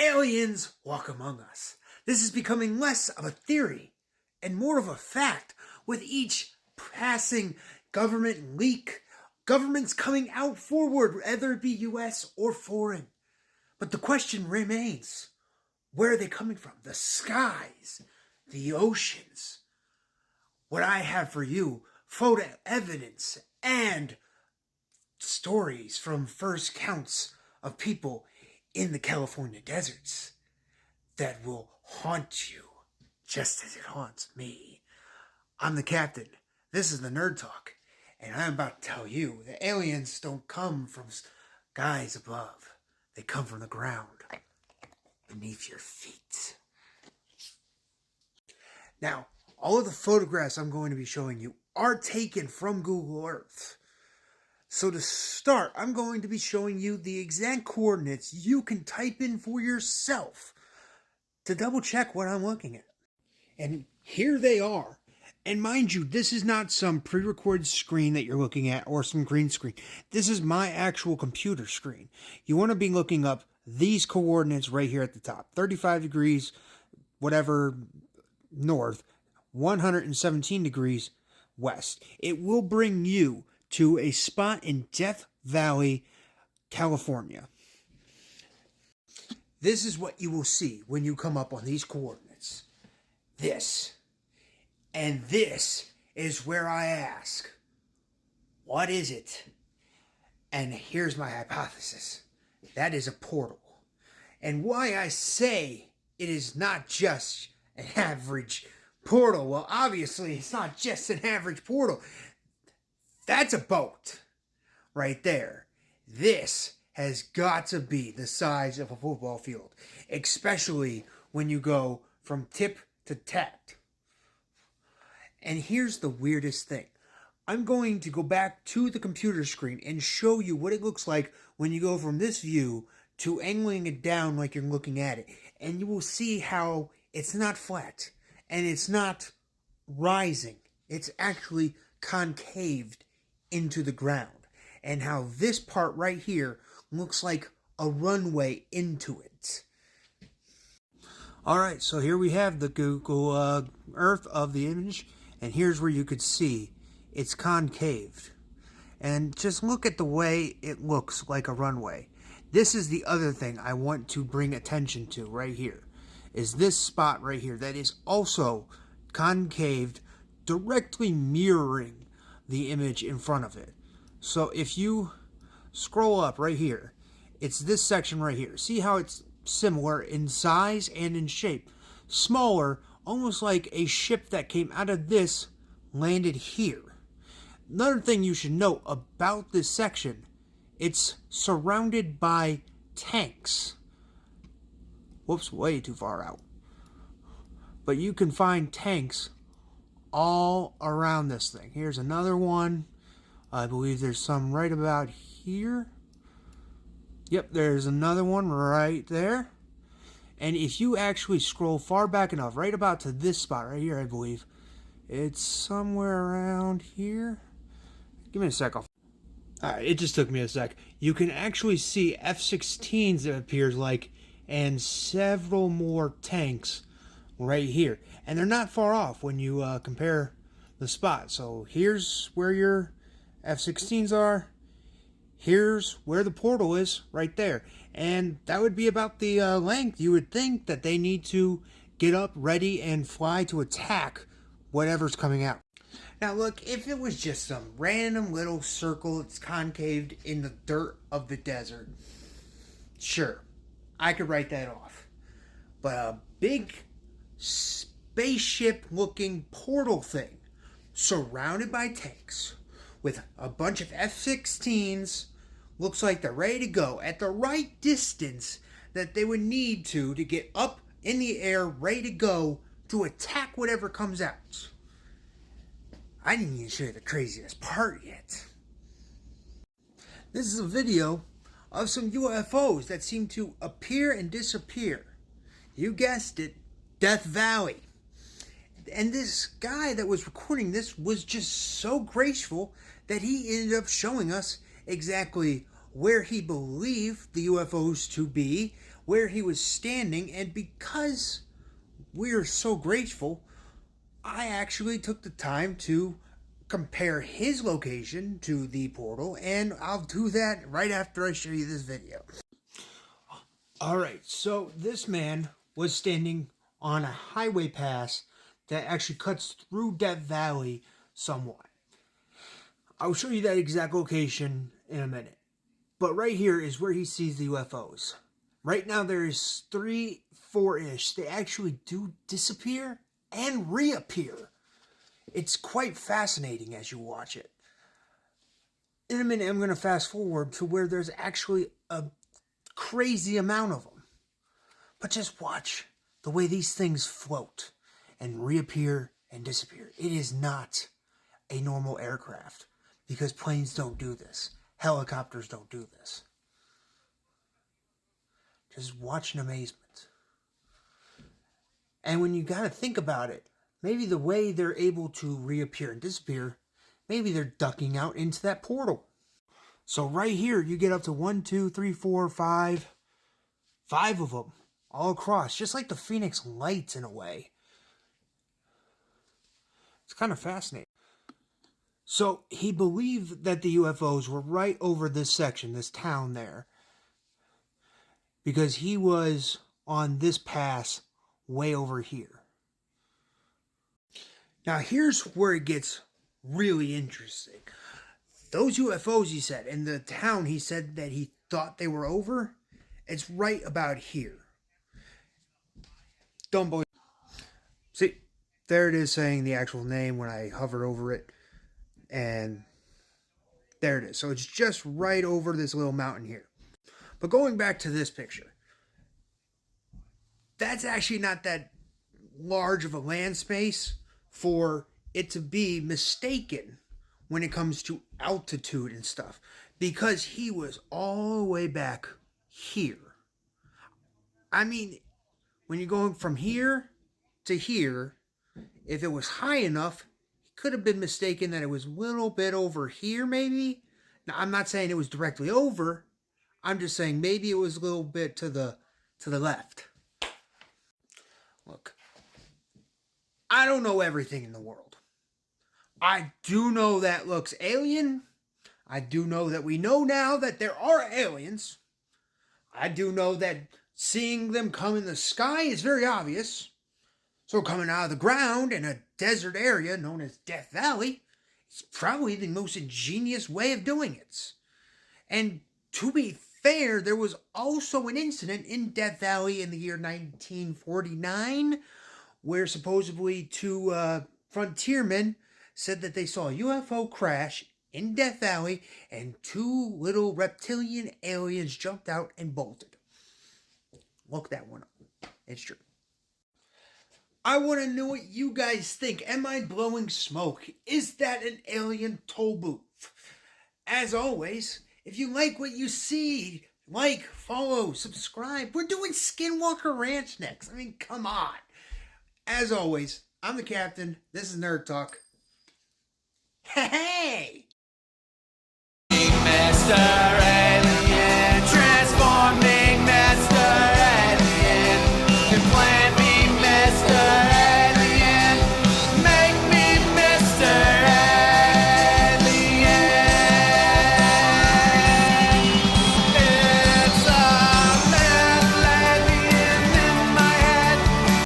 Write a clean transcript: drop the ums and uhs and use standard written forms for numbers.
Aliens walk among us. This is becoming less of a theory and more of a fact with each passing government leak. Governments coming out forward, whether it be US or foreign. But the question remains, where are they coming from? The skies, the oceans. What I have for you, photo evidence and stories from first counts of people in the California deserts that will haunt you just as it haunts me. I'm the captain. This is the Nerd Talk. And I'm about to tell you that aliens don't come from skies above. They come from the ground beneath your feet. Now, all of the photographs I'm going to be showing you are taken from Google Earth. So to start, I'm going to be showing you the exact coordinates you can type in for yourself to double check what I'm looking at. And here they are. And mind you, this is not some pre-recorded screen that you're looking at or some green screen. This is my actual computer screen. You want to be looking up these coordinates right here at the top. 35 degrees, whatever, north, 117 degrees west. It will bring you to a spot in Death Valley, California. This is what you will see when you come up on these coordinates. This. And this is where I ask, what is it? And here's my hypothesis. That is a portal. And why I say it is not just an average portal. Well, obviously, it's not just an average portal. That's a boat right there. This has got to be the size of a football field, especially when you go from tip to tack. And here's the weirdest thing. I'm going to go back to the computer screen and show you what it looks like when you go from this view to angling it down like you're looking at it. And you will see how it's not flat and it's not rising. It's actually concaved into the ground. And how this part right here looks like a runway into it. Alright, so here we have the Google Earth of the image. And here's where you could see it's concaved. And just look at the way it looks like a runway. This is the other thing I want to bring attention to right here. Is this spot right here that is also concaved, directly mirroring the image in front of it. So if you scroll up right here, it's this section right here. See how it's similar in size and in shape. Smaller, almost like a ship that came out of this landed here. Another thing you should know about this section, it's surrounded by tanks. Whoops, way too far out. But you can find tanks all around this thing. Here's another one. I believe there's some right about here. Yep, there's another one right there. And if you actually scroll far back enough, right about to this spot right here, I believe, it's somewhere around here. Give me a sec. Alright, it just took me a sec. You can actually see F-16s, it appears like, and several more tanks right here. And they're not far off when you compare the spot. So here's where your F-16s are. Here's where the portal is, right there. And that would be about the length you would think that they need to get up, ready, and fly to attack whatever's coming out. Now look, if it was just some random little circle that's concaved in the dirt of the desert, sure, I could write that off. But a big spaceship-looking portal thing surrounded by tanks with a bunch of F-16s, looks like they're ready to go at the right distance that they would need to get up in the air, ready to go to attack whatever comes out. I didn't even show you the craziest part yet. This is a video of some UFOs that seem to appear and disappear. You guessed it, Death Valley. And this guy that was recording this was just so graceful that he ended up showing us exactly where he believed the UFOs to be, where he was standing, and because we're so grateful, I actually took the time to compare his location to the portal, and I'll do that right after I show you this video. Alright, so this man was standing on a highway pass that actually cuts through Death Valley somewhat. I'll show you that exact location in a minute. But right here is where he sees the UFOs. Right now there's 3, 4-ish. They actually do disappear and reappear. It's quite fascinating as you watch it. In a minute, I'm going to fast forward to where there's actually a crazy amount of them. But just watch the way these things float and reappear and disappear. It is not a normal aircraft because planes don't do this. Helicopters don't do this. Just watch in amazement. And when you got to think about it, maybe the way they're able to reappear and disappear, maybe they're ducking out into that portal. So right here, you get up to 1, 2, 3, 4, 5. 5 of them all across, just like the Phoenix Lights in a way. It's kind of fascinating. So he believed that the UFOs were right over this section, this town there, because he was on this pass way over here. Now here's where it gets really interesting. Those UFOs, he said, in the town he said that he thought they were over, it's right about here. Don't believe. See, there it is saying the actual name when I hovered over it. And there it is. So it's just right over this little mountain here. But going back to this picture, that's actually not that large of a land space for it to be mistaken when it comes to altitude and stuff, because he was all the way back here. I mean, when you're going from here to here, if it was high enough, he could have been mistaken that it was a little bit over here maybe. Now, I'm not saying it was directly over. I'm just saying maybe it was a little bit to the left. Look, I don't know everything in the world. I do know that looks alien. I do know that we know now that there are aliens. I do know that seeing them come in the sky is very obvious. So coming out of the ground in a desert area known as Death Valley is probably the most ingenious way of doing it. And to be fair, there was also an incident in Death Valley in the year 1949 where supposedly 2 frontiermen said that they saw a UFO crash in Death Valley and 2 little reptilian aliens jumped out and bolted. Look that one up. It's true. I want to know what you guys think. Am I blowing smoke? Is that an alien toll booth? As always, if you like what you see, like, follow, subscribe. We're doing Skinwalker Ranch next. I mean, come on. As always, I'm the Captain. This is Nerd Talk. Hey! Master Alien, transforming master.